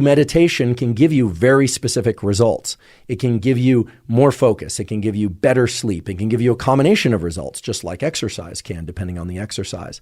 Meditation can give you very specific results. It can give you more focus. It can give you better sleep. It can give you a combination of results, just like exercise can, depending on the exercise.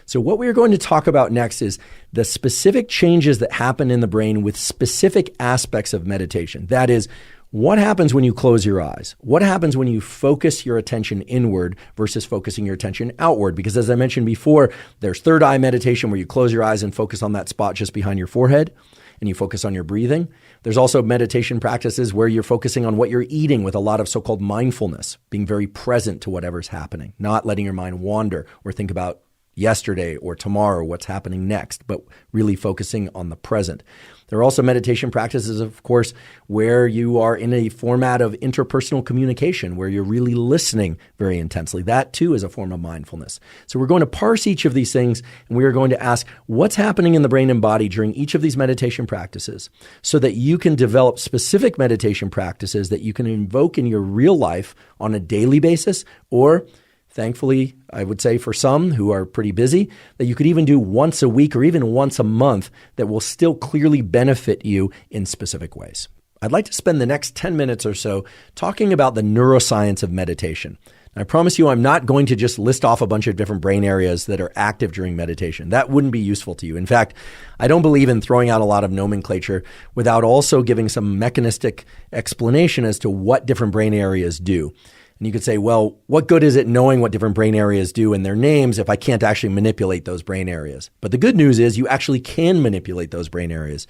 So what we're going to talk about next is the specific changes that happen in the brain with specific aspects of meditation. That is, what happens when you close your eyes? What happens when you focus your attention inward versus focusing your attention outward? Because as I mentioned before, there's third eye meditation where you close your eyes and focus on that spot just behind your forehead and you focus on your breathing. There's also meditation practices where you're focusing on what you're eating with a lot of so-called mindfulness, being very present to whatever's happening, not letting your mind wander or think about yesterday or tomorrow, what's happening next, but really focusing on the present. There are also meditation practices, of course, where you are in a format of interpersonal communication, where you're really listening very intensely. That too is a form of mindfulness. So we're going to parse each of these things, and we are going to ask what's happening in the brain and body during each of these meditation practices so that you can develop specific meditation practices that you can invoke in your real life on a daily basis, or thankfully, I would say for some who are pretty busy, that you could even do once a week or even once a month that will still clearly benefit you in specific ways. I'd like to spend the next 10 minutes or so talking about the neuroscience of meditation. I promise you I'm not going to just list off a bunch of different brain areas that are active during meditation. That wouldn't be useful to you. In fact, I don't believe in throwing out a lot of nomenclature without also giving some mechanistic explanation as to what different brain areas do. And you could say, well, what good is it knowing what different brain areas do and their names if I can't actually manipulate those brain areas? But the good news is you actually can manipulate those brain areas.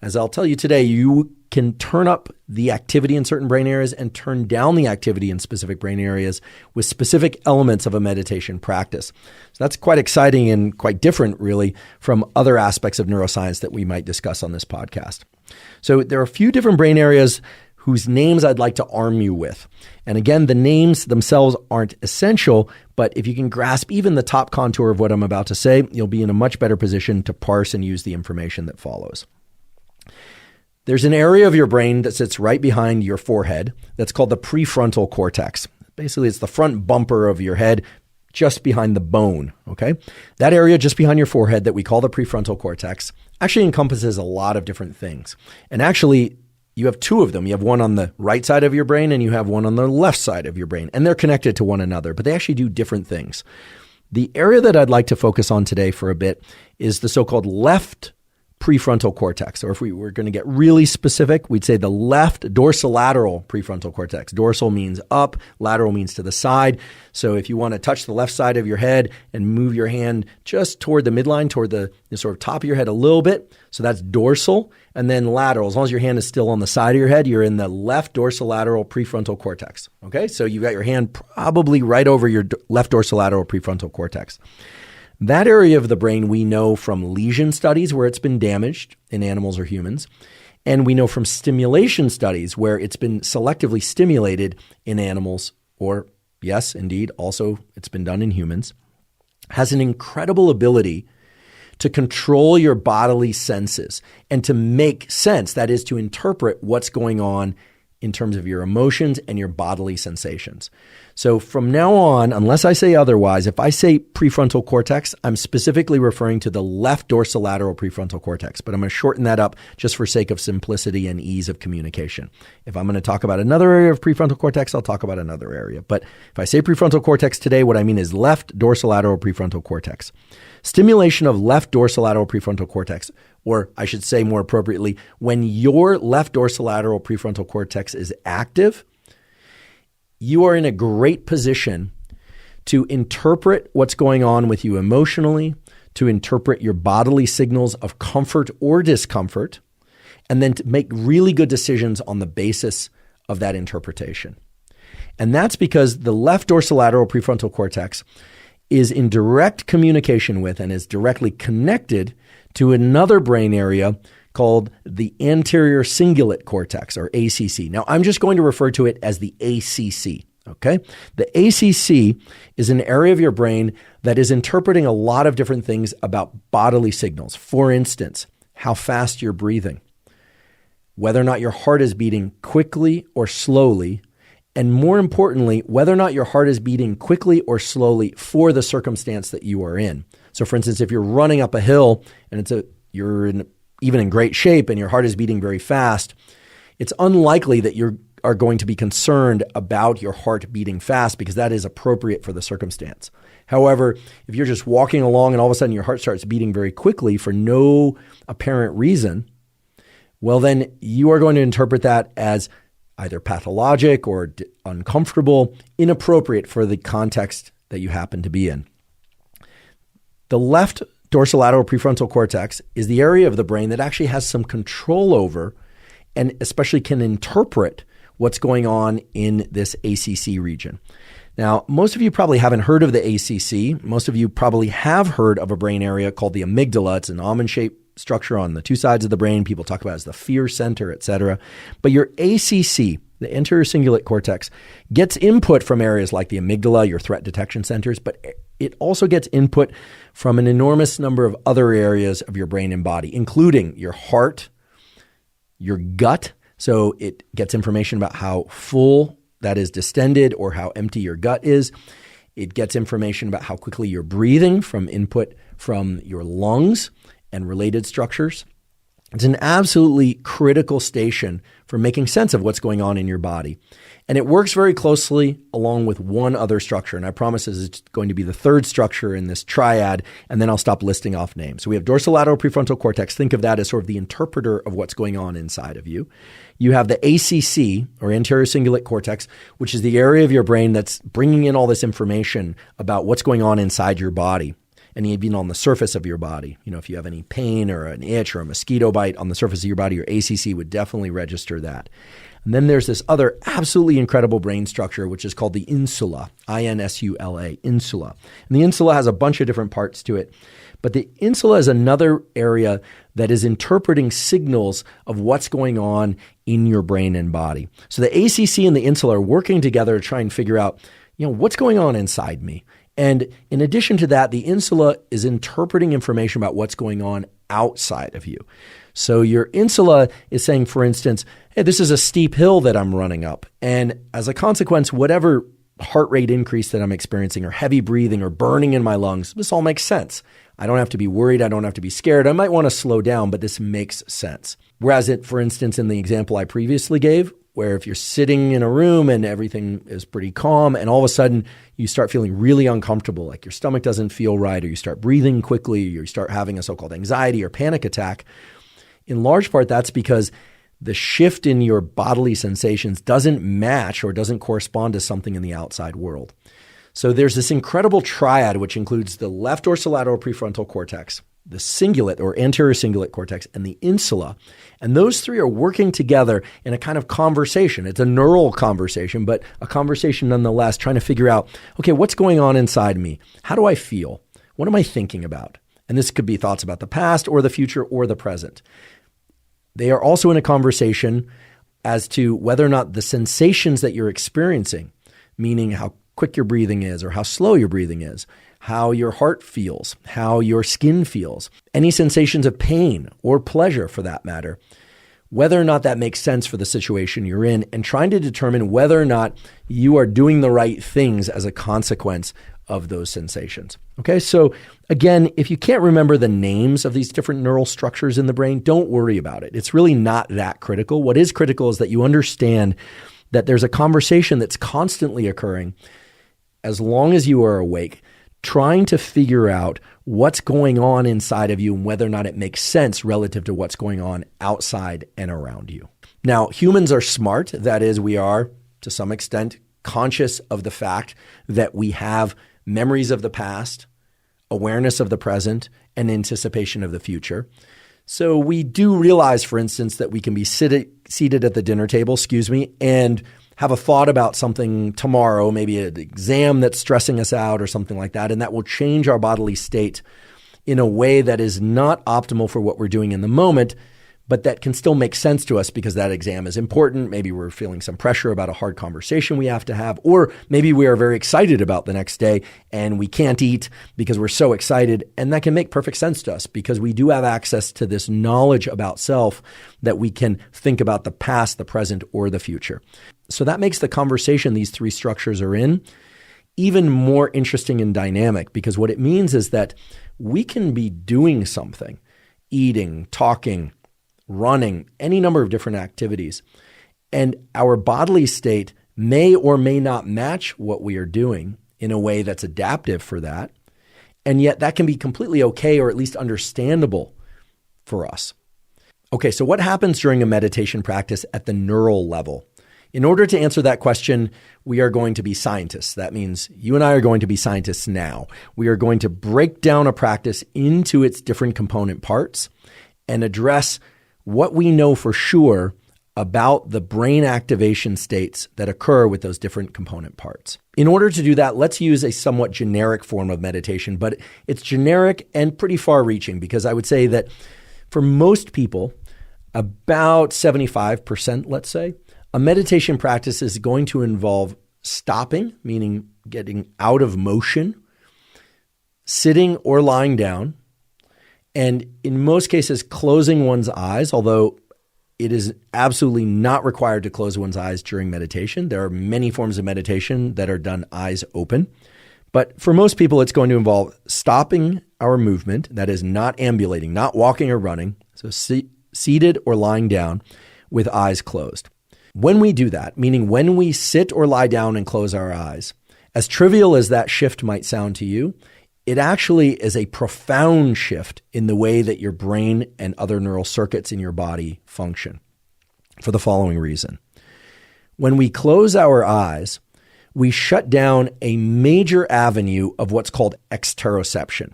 As I'll tell you today, you can turn up the activity in certain brain areas and turn down the activity in specific brain areas with specific elements of a meditation practice. So that's quite exciting and quite different, really, from other aspects of neuroscience that we might discuss on this podcast. So there are a few different brain areas whose names I'd like to arm you with. And again, the names themselves aren't essential, but if you can grasp even the top contour of what I'm about to say, you'll be in a much better position to parse and use the information that follows. There's an area of your brain that sits right behind your forehead that's called the prefrontal cortex. Basically, it's the front bumper of your head, just behind the bone, okay? That area just behind your forehead that we call the prefrontal cortex actually encompasses a lot of different things. And actually, you have two of them. You have one on the right side of your brain and you have one on the left side of your brain. And they're connected to one another, but they actually do different things. The area that I'd like to focus on today for a bit is the so-called left prefrontal cortex. Or if we were going to get really specific, we'd say the left dorsolateral prefrontal cortex. Dorsal means up, lateral means to the side. So if you want to touch the left side of your head and move your hand just toward the midline, toward the sort of top of your head a little bit, so that's dorsal. And then lateral, as long as your hand is still on the side of your head, you're in the left dorsolateral prefrontal cortex. Okay, so you've got your hand probably right over your left dorsolateral prefrontal cortex. That area of the brain we know from lesion studies where it's been damaged in animals or humans, and we know from stimulation studies where it's been selectively stimulated in animals, or yes, indeed, also it's been done in humans, has an incredible ability to control your bodily senses and to make sense, that is to interpret what's going on in terms of your emotions and your bodily sensations. So from now on, unless I say otherwise, if I say prefrontal cortex, I'm specifically referring to the left dorsolateral prefrontal cortex, but I'm going to shorten that up just for sake of simplicity and ease of communication. If I'm going to talk about another area of prefrontal cortex, I'll talk about another area. But if I say prefrontal cortex today, what I mean is left dorsolateral prefrontal cortex. Stimulation of left dorsolateral prefrontal cortex, or I should say more appropriately, when your left dorsolateral prefrontal cortex is active, you are in a great position to interpret what's going on with you emotionally, to interpret your bodily signals of comfort or discomfort, and then to make really good decisions on the basis of that interpretation. And that's because the left dorsolateral prefrontal cortex is in direct communication with and is directly connected to another brain area called the anterior cingulate cortex, or ACC. Now, I'm just going to refer to it as the ACC, okay? The ACC is an area of your brain that is interpreting a lot of different things about bodily signals. For instance, how fast you're breathing, whether or not your heart is beating quickly or slowly, and more importantly, whether or not your heart is beating quickly or slowly for the circumstance that you are in. So for instance, if you're running up a hill and you're in even in great shape and your heart is beating very fast, it's unlikely that you are going to be concerned about your heart beating fast because that is appropriate for the circumstance. However, if you're just walking along and all of a sudden your heart starts beating very quickly for no apparent reason, well, then you are going to interpret that as either pathologic or uncomfortable, inappropriate for the context that you happen to be in. The left dorsolateral prefrontal cortex is the area of the brain that actually has some control over and especially can interpret what's going on in this ACC region. Now, most of you probably haven't heard of the ACC. Most of you probably have heard of a brain area called the amygdala. It's an almond-shaped structure on the two sides of the brain. People talk about it as the fear center, etc. But your ACC, the anterior cingulate cortex, gets input from areas like the amygdala, your threat detection centers, but it also gets input from an enormous number of other areas of your brain and body, including your heart, your gut. So it gets information about how full that is distended or how empty your gut is. It gets information about how quickly you're breathing from input from your lungs and related structures. It's an absolutely critical station for making sense of what's going on in your body. And it works very closely along with one other structure. And I promise it's going to be the third structure in this triad, and then I'll stop listing off names. So we have dorsolateral prefrontal cortex. Think of that as sort of the interpreter of what's going on inside of you. You have the ACC, or anterior cingulate cortex, which is the area of your brain that's bringing in all this information about what's going on inside your body and even on the surface of your body. You know, if you have any pain or an itch or a mosquito bite on the surface of your body, your ACC would definitely register that. And then there's this other absolutely incredible brain structure, which is called the insula, I-N-S-U-L-A, insula. And the insula has a bunch of different parts to it. But the insula is another area that is interpreting signals of what's going on in your brain and body. So the ACC and the insula are working together to try and figure out, what's going on inside me? And in addition to that, the insula is interpreting information about what's going on outside of you. So your insula is saying, for instance, hey, this is a steep hill that I'm running up. And as a consequence, whatever heart rate increase that I'm experiencing or heavy breathing or burning in my lungs, this all makes sense. I don't have to be worried. I don't have to be scared. I might want to slow down, but this makes sense. Whereas for instance, in the example I previously gave, where if you're sitting in a room and everything is pretty calm and all of a sudden you start feeling really uncomfortable, like your stomach doesn't feel right, or you start breathing quickly, or you start having a so-called anxiety or panic attack, in large part that's because the shift in your bodily sensations doesn't match or doesn't correspond to something in the outside world. So there's this incredible triad, which includes the left dorsolateral prefrontal cortex, the cingulate or anterior cingulate cortex, and the insula. And those three are working together in a kind of conversation. It's a neural conversation, but a conversation nonetheless, trying to figure out, okay, what's going on inside me? How do I feel? What am I thinking about? And this could be thoughts about the past or the future or the present. They are also in a conversation as to whether or not the sensations that you're experiencing, meaning how quick your breathing is or how slow your breathing is, how your heart feels, how your skin feels, any sensations of pain or pleasure for that matter, whether or not that makes sense for the situation you're in, and trying to determine whether or not you are doing the right things as a consequence of those sensations. Okay, so again, if you can't remember the names of these different neural structures in the brain, don't worry about it. It's really not that critical. What is critical is that you understand that there's a conversation that's constantly occurring as long as you are awake, trying to figure out what's going on inside of you and whether or not it makes sense relative to what's going on outside and around you. Now, humans are smart. That is, we are, to some extent, conscious of the fact that we have memories of the past, awareness of the present, and anticipation of the future. So we do realize, for instance, that we can be seated at the dinner table, and have a thought about something tomorrow, maybe an exam that's stressing us out or something like that, and that will change our bodily state in a way that is not optimal for what we're doing in the moment, but that can still make sense to us because that exam is important. Maybe we're feeling some pressure about a hard conversation we have to have, or maybe we are very excited about the next day and we can't eat because we're so excited. And that can make perfect sense to us because we do have access to this knowledge about self that we can think about the past, the present, or the future. So that makes the conversation these three structures are in even more interesting and dynamic, because what it means is that we can be doing something eating, talking, running, any number of different activities. And our bodily state may or may not match what we are doing in a way that's adaptive for that. And yet that can be completely okay, or at least understandable for us. Okay, so what happens during a meditation practice at the neural level? In order to answer that question, we are going to be scientists. That means you and I are going to be scientists now. We are going to break down a practice into its different component parts and address what we know for sure about the brain activation states that occur with those different component parts. In order to do that, let's use a somewhat generic form of meditation, but it's generic and pretty far-reaching, because I would say that for most people, about 75%, let's say, a meditation practice is going to involve stopping, meaning getting out of motion, sitting or lying down, and in most cases, closing one's eyes, although it is absolutely not required to close one's eyes during meditation. There are many forms of meditation that are done eyes open. But for most people, it's going to involve stopping our movement, that is not ambulating, not walking or running, so seated or lying down with eyes closed. When we do that, meaning when we sit or lie down and close our eyes, as trivial as that shift might sound to you, it actually is a profound shift in the way that your brain and other neural circuits in your body function, for the following reason. When we close our eyes, we shut down a major avenue of what's called exteroception.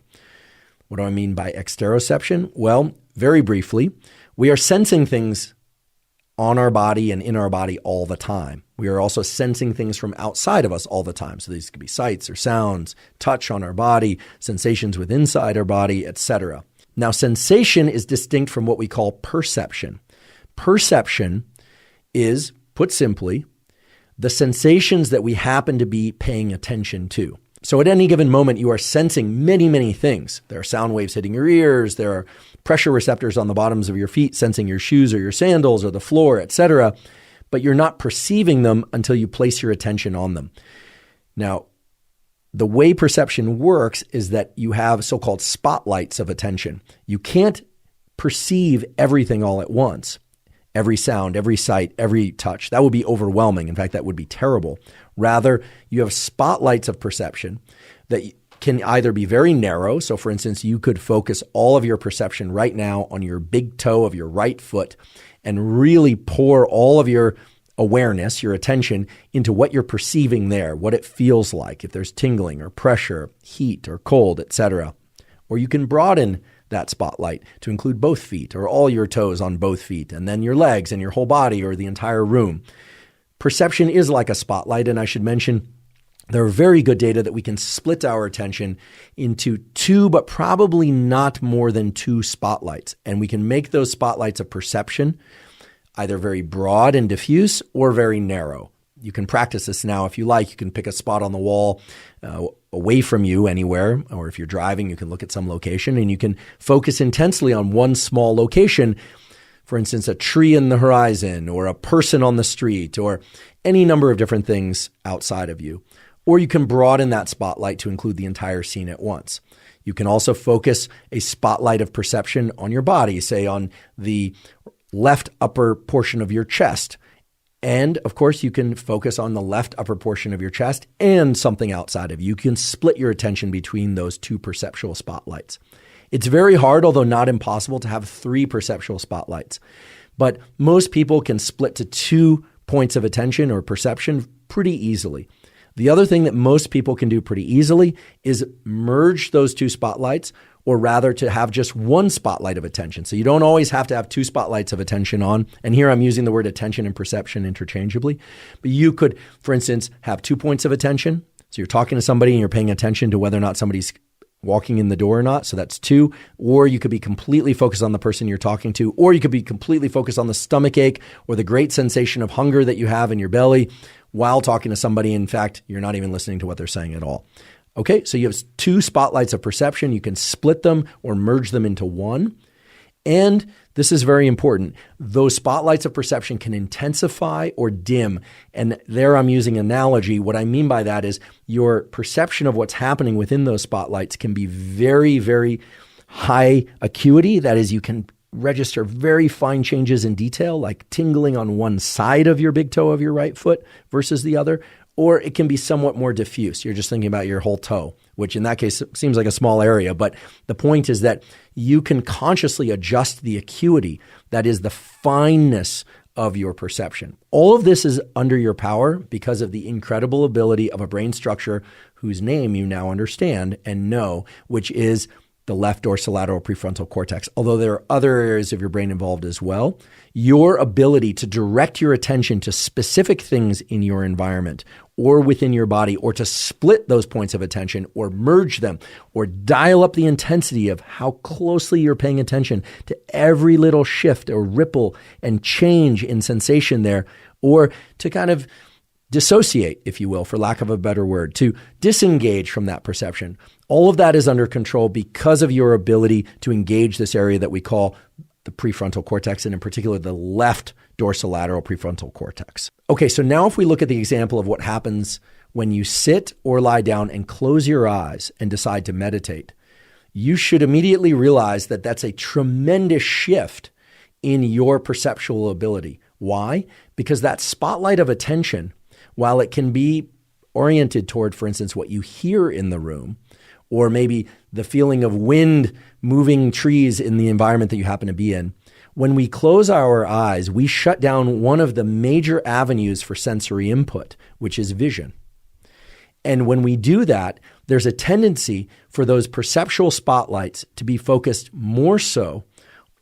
What do I mean by exteroception? Well, very briefly, we are sensing things on our body and in our body all the time. We are also sensing things from outside of us all the time. So these could be sights or sounds, touch on our body, sensations with inside our body, etc. Now, sensation is distinct from what we call perception. Perception is, put simply, the sensations that we happen to be paying attention to. So at any given moment, you are sensing many, many things. There are sound waves hitting your ears. There are pressure receptors on the bottoms of your feet sensing your shoes or your sandals or the floor, etc. But you're not perceiving them until you place your attention on them. Now, the way perception works is that you have so-called spotlights of attention. You can't perceive everything all at once. Every sound, every sight, every touch. That would be overwhelming. In fact, that would be terrible. Rather, you have spotlights of perception that can either be very narrow. So for instance, you could focus all of your perception right now on your big toe of your right foot and really pour all of your awareness, your attention, into what you're perceiving there, what it feels like, if there's tingling or pressure, heat or cold, etc. Or you can broaden that spotlight to include both feet or all your toes on both feet, and then your legs and your whole body or the entire room. Perception is like a spotlight, and I should mention there are very good data that we can split our attention into two, but probably not more than two spotlights. And we can make those spotlights of perception either very broad and diffuse or very narrow. You can practice this now if you like. You can pick a spot on the wall away from you anywhere, or if you're driving, you can look at some location and you can focus intensely on one small location. For instance, a tree in the horizon or a person on the street or any number of different things outside of you. Or you can broaden that spotlight to include the entire scene at once. You can also focus a spotlight of perception on your body, say on the left upper portion of your chest. And of course, you can focus on the left upper portion of your chest and something outside of you. You can split your attention between those two perceptual spotlights. It's very hard, although not impossible, to have three perceptual spotlights. But most people can split to 2 points of attention or perception pretty easily. The other thing that most people can do pretty easily is merge those two spotlights, or rather to have just one spotlight of attention. So you don't always have to have two spotlights of attention on. And here I'm using the word attention and perception interchangeably. But you could, for instance, have 2 points of attention. So you're talking to somebody and you're paying attention to whether or not somebody's walking in the door or not. So that's 2. Or you could be completely focused on the person you're talking to. Or you could be completely focused on the stomach ache or the great sensation of hunger that you have in your belly while talking to somebody. In fact, you're not even listening to what they're saying at all. Okay, so you have 2 spotlights of perception. You can split them or merge them into one. And this is very important. Those spotlights of perception can intensify or dim. And there I'm using analogy. What I mean by that is your perception of what's happening within those spotlights can be very, very high acuity. That is, you can register very fine changes in detail, like tingling on one side of your big toe of your right foot versus the other. Or it can be somewhat more diffuse. You're just thinking about your whole toe, which in that case seems like a small area. But the point is that you can consciously adjust the acuity, that is the fineness of your perception. All of this is under your power because of the incredible ability of a brain structure whose name you now understand and know, which is the left dorsolateral prefrontal cortex. Although there are other areas of your brain involved as well, your ability to direct your attention to specific things in your environment or within your body, or to split those points of attention or merge them or dial up the intensity of how closely you're paying attention to every little shift or ripple and change in sensation there, or to kind of dissociate, if you will, for lack of a better word, to disengage from that perception. All of that is under control because of your ability to engage this area that we call the prefrontal cortex, and in particular, the left dorsolateral prefrontal cortex. Okay, so now if we look at the example of what happens when you sit or lie down and close your eyes and decide to meditate, you should immediately realize that that's a tremendous shift in your perceptual ability. Why? Because that spotlight of attention, while it can be oriented toward, for instance, what you hear in the room, or maybe the feeling of wind moving trees in the environment that you happen to be in, when we close our eyes, we shut down one of the major avenues for sensory input, which is vision. And when we do that, there's a tendency for those perceptual spotlights to be focused more so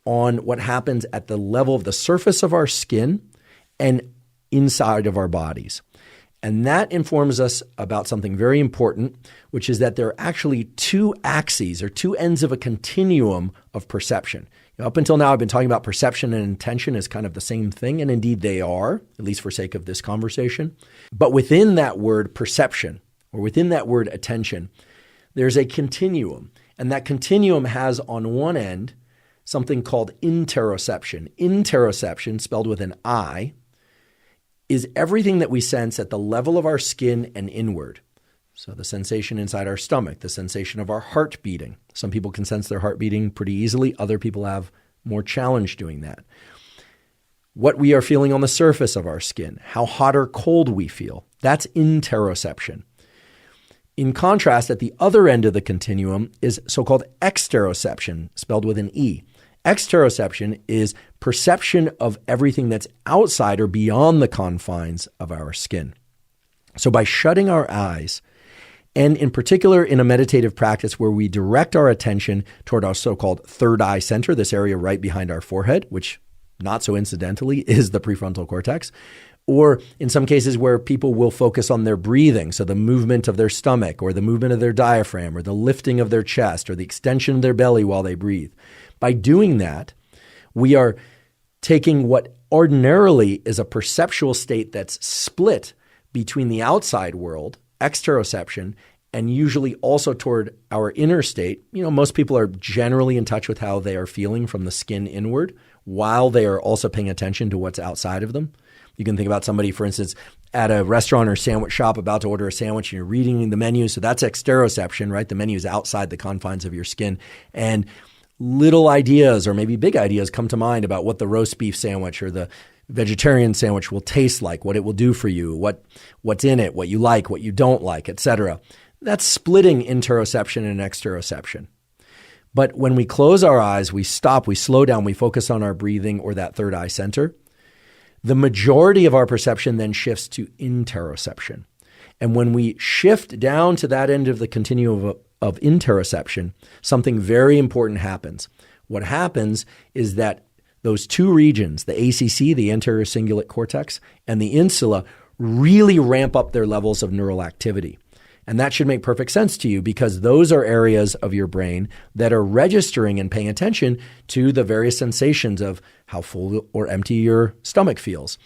on what happens at the level of the surface of our skin and inside of our bodies. And that informs us about something very important, which is that there are actually two axes or two ends of a continuum of perception. Up until now, I've been talking about perception and intention as kind of the same thing, and indeed they are, at least for sake of this conversation. But within that word perception, or within that word attention, there's a continuum. And that continuum has on one end something called interoception. Interoception, spelled with an I, is everything that we sense at the level of our skin and inward. So the sensation inside our stomach, the sensation of our heart beating. Some people can sense their heart beating pretty easily. Other people have more challenge doing that. What we are feeling on the surface of our skin, how hot or cold we feel, that's interoception. In contrast, at the other end of the continuum is so-called exteroception, spelled with an E. Exteroception is perception of everything that's outside or beyond the confines of our skin. So by shutting our eyes, and in particular in a meditative practice where we direct our attention toward our so-called third eye center, this area right behind our forehead, which not so incidentally is the prefrontal cortex, or in some cases where people will focus on their breathing, so the movement of their stomach or the movement of their diaphragm or the lifting of their chest or the extension of their belly while they breathe. By doing that, we are taking what ordinarily is a perceptual state that's split between the outside world, exteroception, and usually also toward our inner state. You know, most people are generally in touch with how they are feeling from the skin inward while they are also paying attention to what's outside of them. You can think about somebody, for instance, at a restaurant or sandwich shop about to order a sandwich and you're reading the menu. So that's exteroception, right? The menu is outside the confines of your skin. And little ideas or maybe big ideas come to mind about what the roast beef sandwich or the vegetarian sandwich will taste like, what it will do for you, what's in it, what you like, what you don't like, etc. That's splitting interoception and exteroception. But when we close our eyes, we stop, we slow down, we focus on our breathing or that third eye center, the majority of our perception then shifts to interoception. And when we shift down to that end of the continuum of interoception, something very important happens. What happens is that those two regions, the ACC, the anterior cingulate cortex, and the insula, really ramp up their levels of neural activity. And that should make perfect sense to you because those are areas of your brain that are registering and paying attention to the various sensations of how full or empty your stomach feels,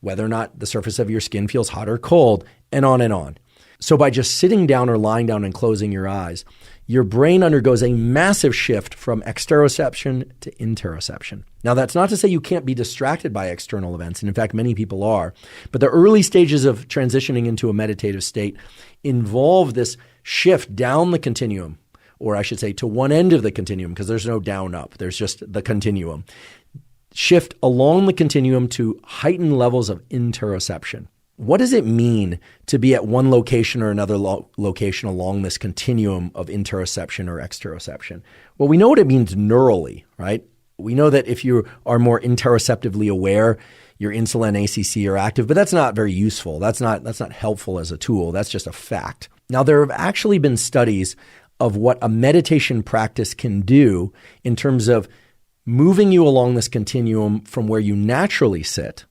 whether or not the surface of your skin feels hot or cold, and on and on. So by just sitting down or lying down and closing your eyes, your brain undergoes a massive shift from exteroception to interoception. Now, that's not to say you can't be distracted by external events, and in fact, many people are. But the early stages of transitioning into a meditative state involve this shift down the continuum, or I should say to one end of the continuum, because there's no down up, there's just the continuum. Shift along the continuum to heightened levels of interoception. What does it mean to be at one location or another location along this continuum of interoception or exteroception? Well, we know what it means neurally, right? We know that if you are more interoceptively aware, your insulin ACC are active, but that's not very useful. That's not helpful as a tool. That's just a fact. Now, there have actually been studies of what a meditation practice can do in terms of moving you along this continuum from where you naturally sit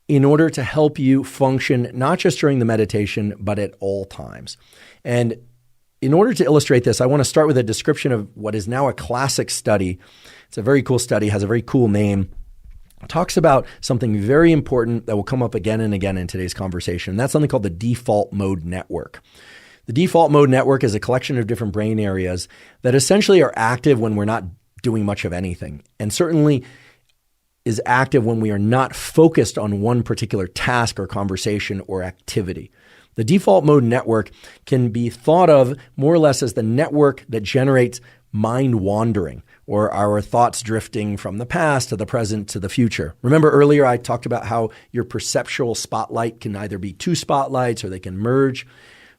in order to help you function not just during the meditation, but at all times. And in order to illustrate this, I want to start with a description of what is now a classic study. It's a very cool study, has a very cool name. It talks about something very important that will come up again and again in today's conversation. That's something called the default mode network. The default mode network is a collection of different brain areas that essentially are active when we're not doing much of anything, and certainly is active when we are not focused on one particular task or conversation or activity. The default mode network can be thought of more or less as the network that generates mind wandering, or our thoughts drifting from the past to the present to the future. Remember earlier I talked about how your perceptual spotlight can either be two spotlights or they can merge.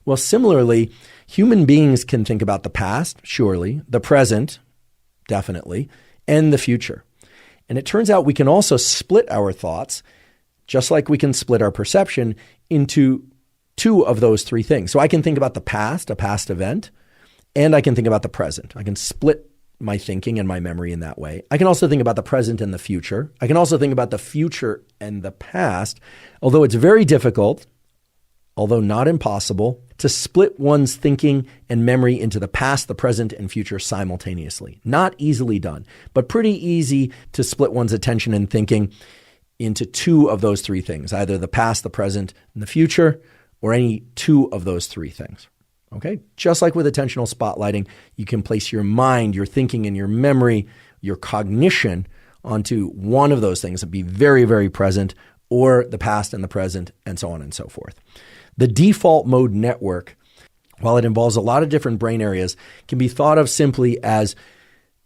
Well, similarly, human beings can think about the past, surely, the present, definitely, and the future. And it turns out we can also split our thoughts, just like we can split our perception, into two of those three things. So I can think about the past, a past event, and I can think about the present. I can split my thinking and my memory in that way. I can also think about the present and the future. I can also think about the future and the past, although it's very difficult, although not impossible, to split one's thinking and memory into the past, the present, and future simultaneously. Not easily done, but pretty easy to split one's attention and thinking into two of those three things, either the past, the present, and the future, or any two of those three things. Okay? Just like with attentional spotlighting, you can place your mind, your thinking, and your memory, your cognition onto one of those things and be very, very present, or the past and the present, and so on and so forth. The default mode network, while it involves a lot of different brain areas, can be thought of simply as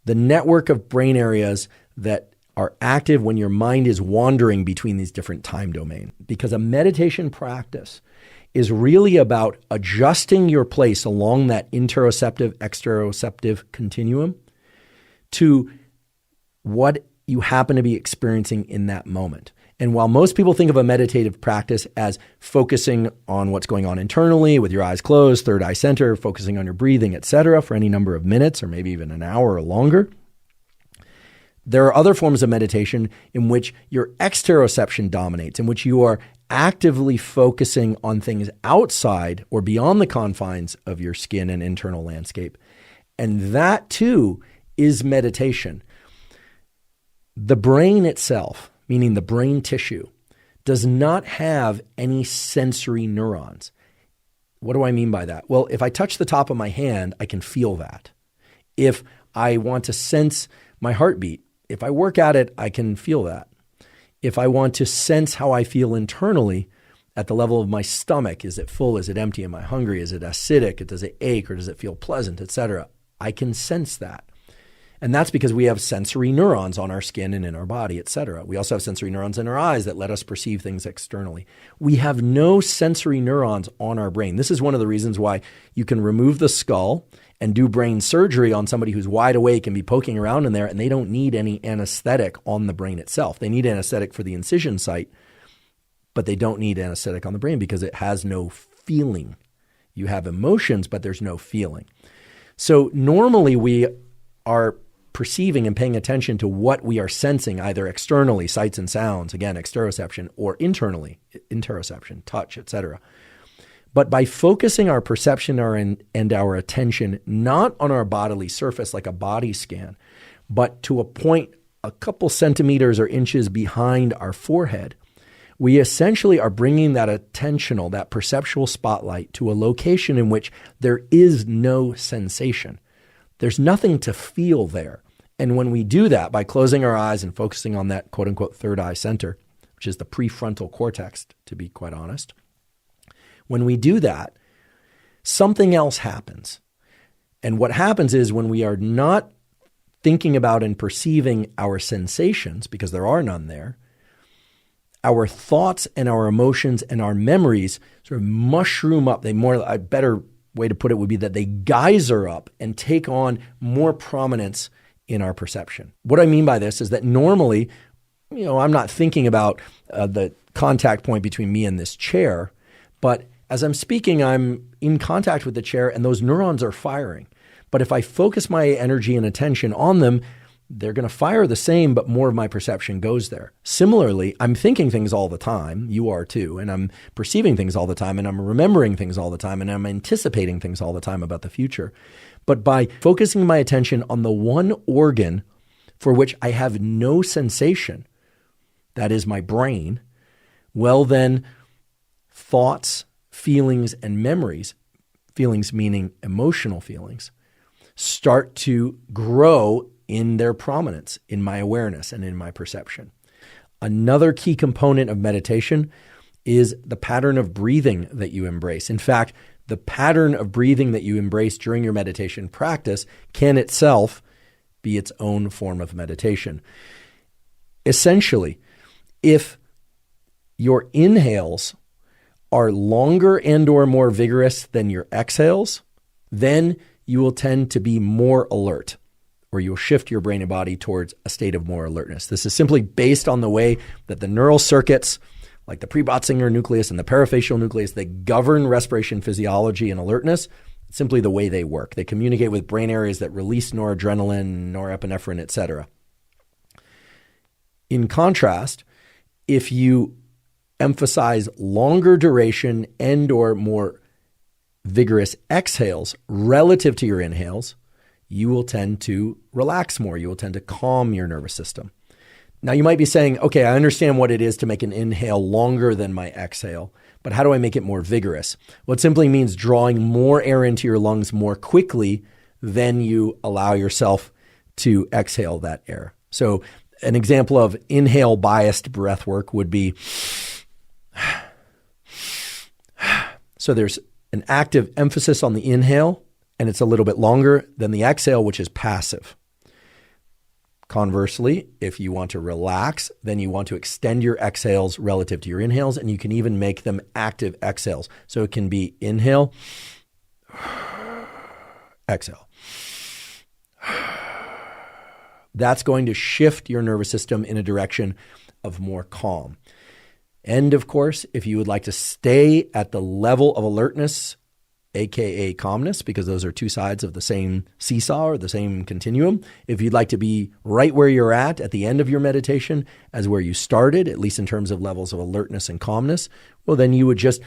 the network of brain areas that are active when your mind is wandering between these different time domains. Because a meditation practice is really about adjusting your place along that interoceptive, exteroceptive continuum to what you happen to be experiencing in that moment. And while most people think of a meditative practice as focusing on what's going on internally with your eyes closed, third eye center, focusing on your breathing, etc., for any number of minutes or maybe even an hour or longer, there are other forms of meditation in which your exteroception dominates, in which you are actively focusing on things outside or beyond the confines of your skin and internal landscape. And that too is meditation. The brain itself, meaning the brain tissue, does not have any sensory neurons. What do I mean by that? Well, if I touch the top of my hand, I can feel that. If I want to sense my heartbeat, if I work at it, I can feel that. If I want to sense how I feel internally at the level of my stomach, is it full, is it empty, am I hungry, is it acidic, does it ache, or does it feel pleasant, etc., I can sense that. And that's because we have sensory neurons on our skin and in our body, etc. We also have sensory neurons in our eyes that let us perceive things externally. We have no sensory neurons on our brain. This is one of the reasons why you can remove the skull and do brain surgery on somebody who's wide awake and be poking around in there, and they don't need any anesthetic on the brain itself. They need anesthetic for the incision site, but they don't need anesthetic on the brain because it has no feeling. You have emotions, but there's no feeling. So normally we are perceiving and paying attention to what we are sensing, either externally, sights and sounds, again, exteroception, or internally, interoception, touch, etc. But by focusing our perception and our attention not on our bodily surface like a body scan, but to a point a couple centimeters or inches behind our forehead, we essentially are bringing that attentional, that perceptual spotlight to a location in which there is no sensation. There's nothing to feel there. And when we do that by closing our eyes and focusing on that quote unquote third eye center, which is the prefrontal cortex, to be quite honest, when we do that, something else happens. And what happens is when we are not thinking about and perceiving our sensations, because there are none there, our thoughts and our emotions and our memories sort of mushroom up. A better way to put it would be that they geyser up and take on more prominence in our perception. What I mean by this is that normally, I'm not thinking about the contact point between me and this chair, but as I'm speaking, I'm in contact with the chair and those neurons are firing. But if I focus my energy and attention on them, they're going to fire the same, but more of my perception goes there. Similarly, I'm thinking things all the time, you are too, and I'm perceiving things all the time, and I'm remembering things all the time, and I'm anticipating things all the time about the future. But by focusing my attention on the one organ for which I have no sensation, that is my brain, well then, thoughts, feelings, and memories, feelings meaning emotional feelings, start to grow in their prominence, in my awareness and in my perception. Another key component of meditation is the pattern of breathing that you embrace. In fact, the pattern of breathing that you embrace during your meditation practice can itself be its own form of meditation. Essentially, if your inhales are longer and or more vigorous than your exhales, then you will tend to be more alert, or you'll shift your brain and body towards a state of more alertness. This is simply based on the way that the neural circuits, like the pre-Botzinger nucleus and the parafacial nucleus, that govern respiration physiology and alertness, simply the way they work. They communicate with brain areas that release noradrenaline, norepinephrine, etc. In contrast, if you emphasize longer duration and or more vigorous exhales relative to your inhales, you will tend to relax more. You will tend to calm your nervous system. Now, you might be saying, okay, I understand what it is to make an inhale longer than my exhale, but how do I make it more vigorous? Well, it simply means drawing more air into your lungs more quickly than you allow yourself to exhale that air. So an example of inhale-biased breath work would be, so there's an active emphasis on the inhale, and it's a little bit longer than the exhale, which is passive. Conversely, if you want to relax, then you want to extend your exhales relative to your inhales, and you can even make them active exhales. So it can be inhale, exhale. That's going to shift your nervous system in a direction of more calm. And of course, if you would like to stay at the level of alertness, aka calmness, because those are two sides of the same seesaw or the same continuum. If you'd like to be right where you're at the end of your meditation as where you started, at least in terms of levels of alertness and calmness, well, then you would just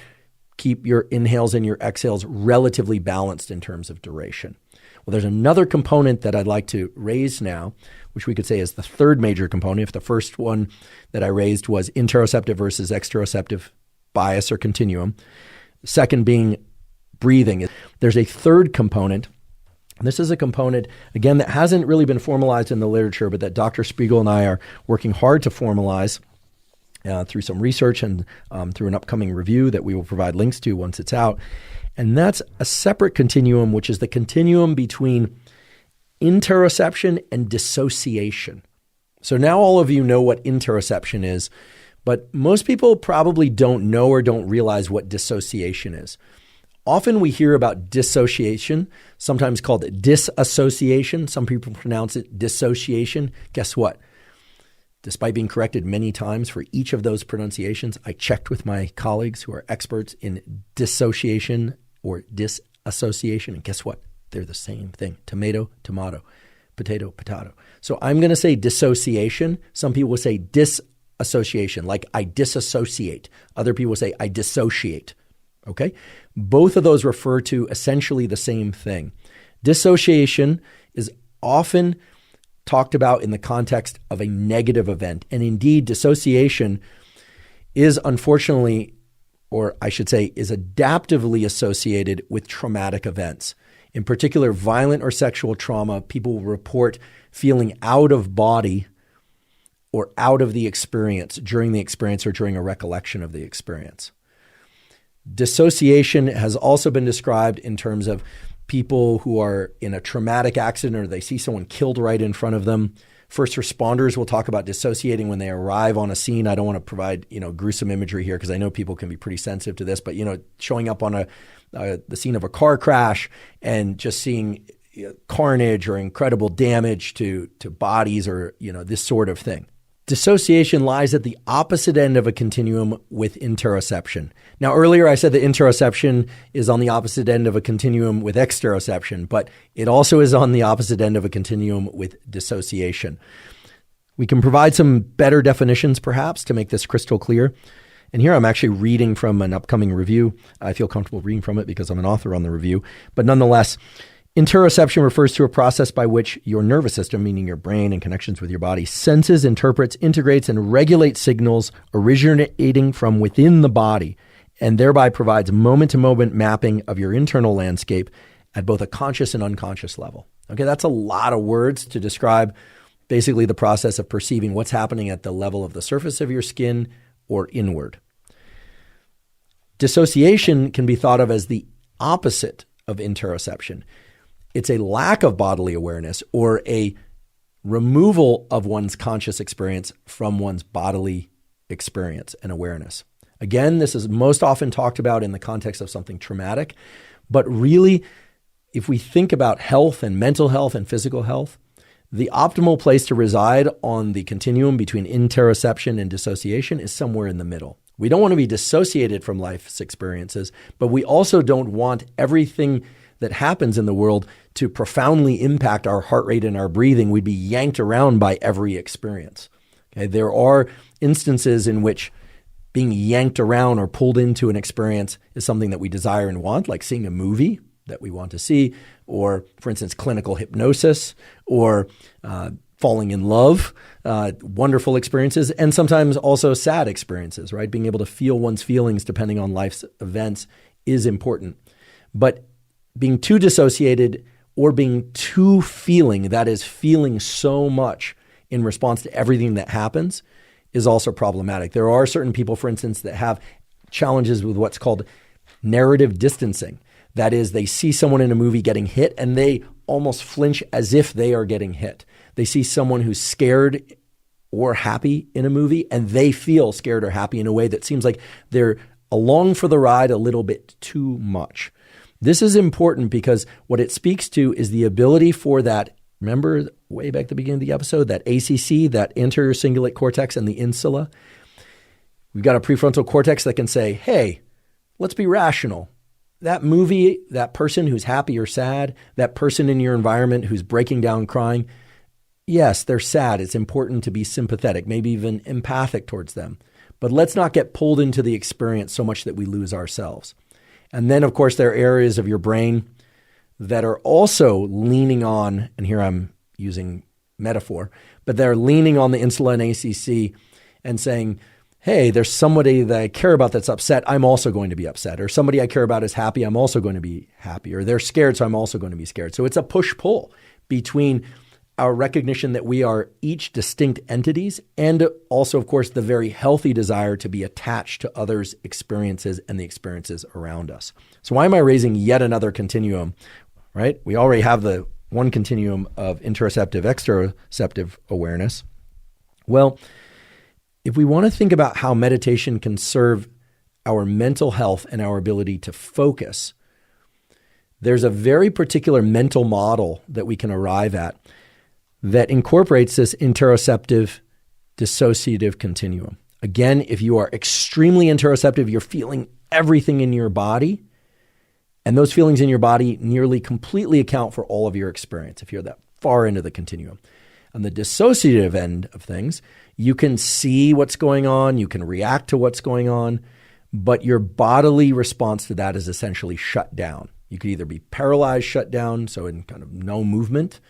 keep your inhales and your exhales relatively balanced in terms of duration. Well, there's another component that I'd like to raise now, which we could say is the third major component. If the first one that I raised was interoceptive versus exteroceptive bias or continuum, the second being breathing. There's a third component. This is a component, again, that hasn't really been formalized in the literature, but that Dr. Spiegel and I are working hard to formalize through some research and through an upcoming review that we will provide links to once it's out. And that's a separate continuum, which is the continuum between interoception and dissociation. So now all of you know what interoception is, but most people probably don't know or don't realize what dissociation is. Often we hear about dissociation, sometimes called disassociation. Some people pronounce it dissociation. Guess what? Despite being corrected many times for each of those pronunciations, I checked with my colleagues who are experts in dissociation or disassociation, and guess what? They're the same thing. Tomato, tomato, potato, potato. So I'm going to say dissociation. Some people will say disassociation, like I disassociate. Other people will say I dissociate. Okay? Both of those refer to essentially the same thing. Dissociation is often talked about in the context of a negative event. And indeed, dissociation is unfortunately, or I should say, is adaptively associated with traumatic events. In particular, violent or sexual trauma, people will report feeling out of body or out of the experience during the experience or during a recollection of the experience. Dissociation has also been described in terms of people who are in a traumatic accident or they see someone killed right in front of them. First responders will talk about dissociating when they arrive on a scene. I don't want to provide, gruesome imagery here because I know people can be pretty sensitive to this, but, showing up on the scene of a car crash and just seeing carnage or incredible damage to bodies or, this sort of thing. Dissociation lies at the opposite end of a continuum with interoception. Now, earlier I said that interoception is on the opposite end of a continuum with exteroception, but it also is on the opposite end of a continuum with dissociation. We can provide some better definitions, perhaps, to make this crystal clear. And here I'm actually reading from an upcoming review. I feel comfortable reading from it because I'm an author on the review. But nonetheless, interoception refers to a process by which your nervous system, meaning your brain and connections with your body, senses, interprets, integrates, and regulates signals originating from within the body, and thereby provides moment-to-moment mapping of your internal landscape at both a conscious and unconscious level. Okay, that's a lot of words to describe basically the process of perceiving what's happening at the level of the surface of your skin or inward. Dissociation can be thought of as the opposite of interoception. It's a lack of bodily awareness or a removal of one's conscious experience from one's bodily experience and awareness. Again, this is most often talked about in the context of something traumatic, but really, if we think about health and mental health and physical health, the optimal place to reside on the continuum between interoception and dissociation is somewhere in the middle. We don't want to be dissociated from life's experiences, but we also don't want everything that happens in the world to profoundly impact our heart rate and our breathing. We'd be yanked around by every experience. Okay? There are instances in which being yanked around or pulled into an experience is something that we desire and want, like seeing a movie that we want to see, or, for instance, clinical hypnosis, or falling in love, wonderful experiences, and sometimes also sad experiences, right? Being able to feel one's feelings depending on life's events is important. But being too dissociated or being too feeling, that is feeling so much in response to everything that happens, is also problematic. There are certain people, for instance, that have challenges with what's called narrative distancing. That is, they see someone in a movie getting hit and they almost flinch as if they are getting hit. They see someone who's scared or happy in a movie and they feel scared or happy in a way that seems like they're along for the ride a little bit too much. This is important because what it speaks to is the ability for that, remember way back at the beginning of the episode, that ACC, that anterior cingulate cortex and the insula. We've got a prefrontal cortex that can say, hey, let's be rational. That movie, that person who's happy or sad, that person in your environment who's breaking down crying, yes, they're sad. It's important to be sympathetic, maybe even empathic towards them. But let's not get pulled into the experience so much that we lose ourselves. And then, of course, there are areas of your brain that are also leaning on, and here I'm using metaphor, but they're leaning on the insula and ACC and saying, hey, there's somebody that I care about that's upset, I'm also going to be upset. Or somebody I care about is happy, I'm also going to be happy. Or they're scared, so I'm also going to be scared. So it's a push-pull between our recognition that we are each distinct entities and also, of course, the very healthy desire to be attached to others' experiences and the experiences around us. So why am I raising yet another continuum, right? We already have the one continuum of interoceptive, exteroceptive awareness. Well, if we want to think about how meditation can serve our mental health and our ability to focus, there's a very particular mental model that we can arrive at that incorporates this interoceptive dissociative continuum. Again, if you are extremely interoceptive, you're feeling everything in your body, and those feelings in your body nearly completely account for all of your experience if you're that far into the continuum. On the dissociative end of things, you can see what's going on, you can react to what's going on, but your bodily response to that is essentially shut down. You could either be paralyzed, shut down, so in kind of no movement,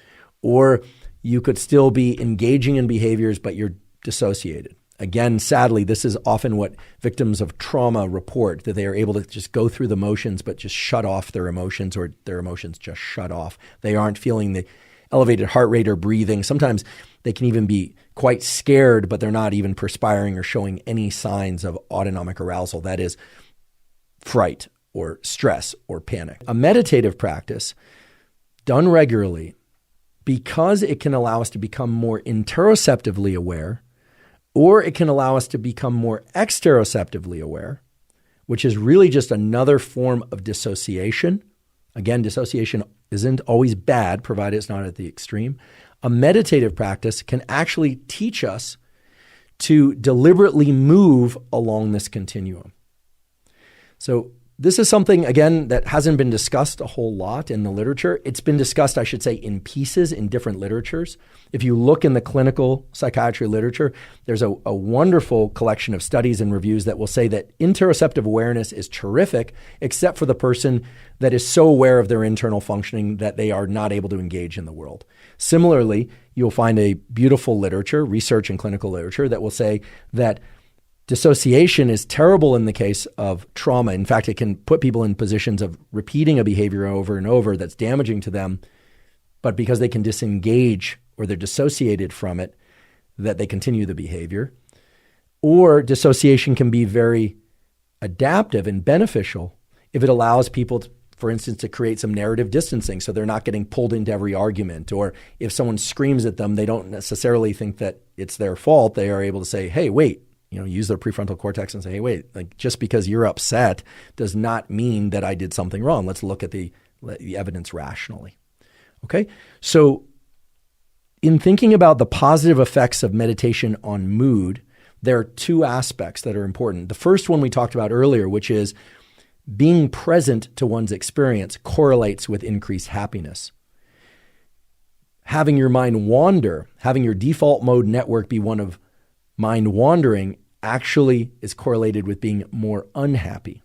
or you could still be engaging in behaviors, but you're dissociated. Again, sadly, this is often what victims of trauma report, that they are able to just go through the motions, but just shut off their emotions, or their emotions just shut off. They aren't feeling the elevated heart rate or breathing. Sometimes they can even be quite scared, but they're not even perspiring or showing any signs of autonomic arousal. That is fright or stress or panic. A meditative practice done regularly, because it can allow us to become more interoceptively aware, or it can allow us to become more exteroceptively aware, which is really just another form of dissociation. Again, dissociation isn't always bad, provided it's not at the extreme. A meditative practice can actually teach us to deliberately move along this continuum. So this is something, again, that hasn't been discussed a whole lot in the literature. It's been discussed, I should say, in pieces in different literatures. If you look in the clinical psychiatry literature, there's a wonderful collection of studies and reviews that will say that interoceptive awareness is terrific, except for the person that is so aware of their internal functioning that they are not able to engage in the world. Similarly, you'll find a beautiful literature, research and clinical literature, that will say that dissociation is terrible in the case of trauma. In fact, it can put people in positions of repeating a behavior over and over that's damaging to them, but because they can disengage or they're dissociated from it, that they continue the behavior. Or dissociation can be very adaptive and beneficial if it allows people, for instance, to create some narrative distancing so they're not getting pulled into every argument. Or if someone screams at them, they don't necessarily think that it's their fault. They are able to say, hey, wait, use their prefrontal cortex and say, hey, wait, like just because you're upset does not mean that I did something wrong. Let's look at the evidence rationally. Okay. So in thinking about the positive effects of meditation on mood, there are two aspects that are important. The first one we talked about earlier, which is being present to one's experience correlates with increased happiness. Having your mind wander, having your default mode network be one of mind wandering, actually is correlated with being more unhappy.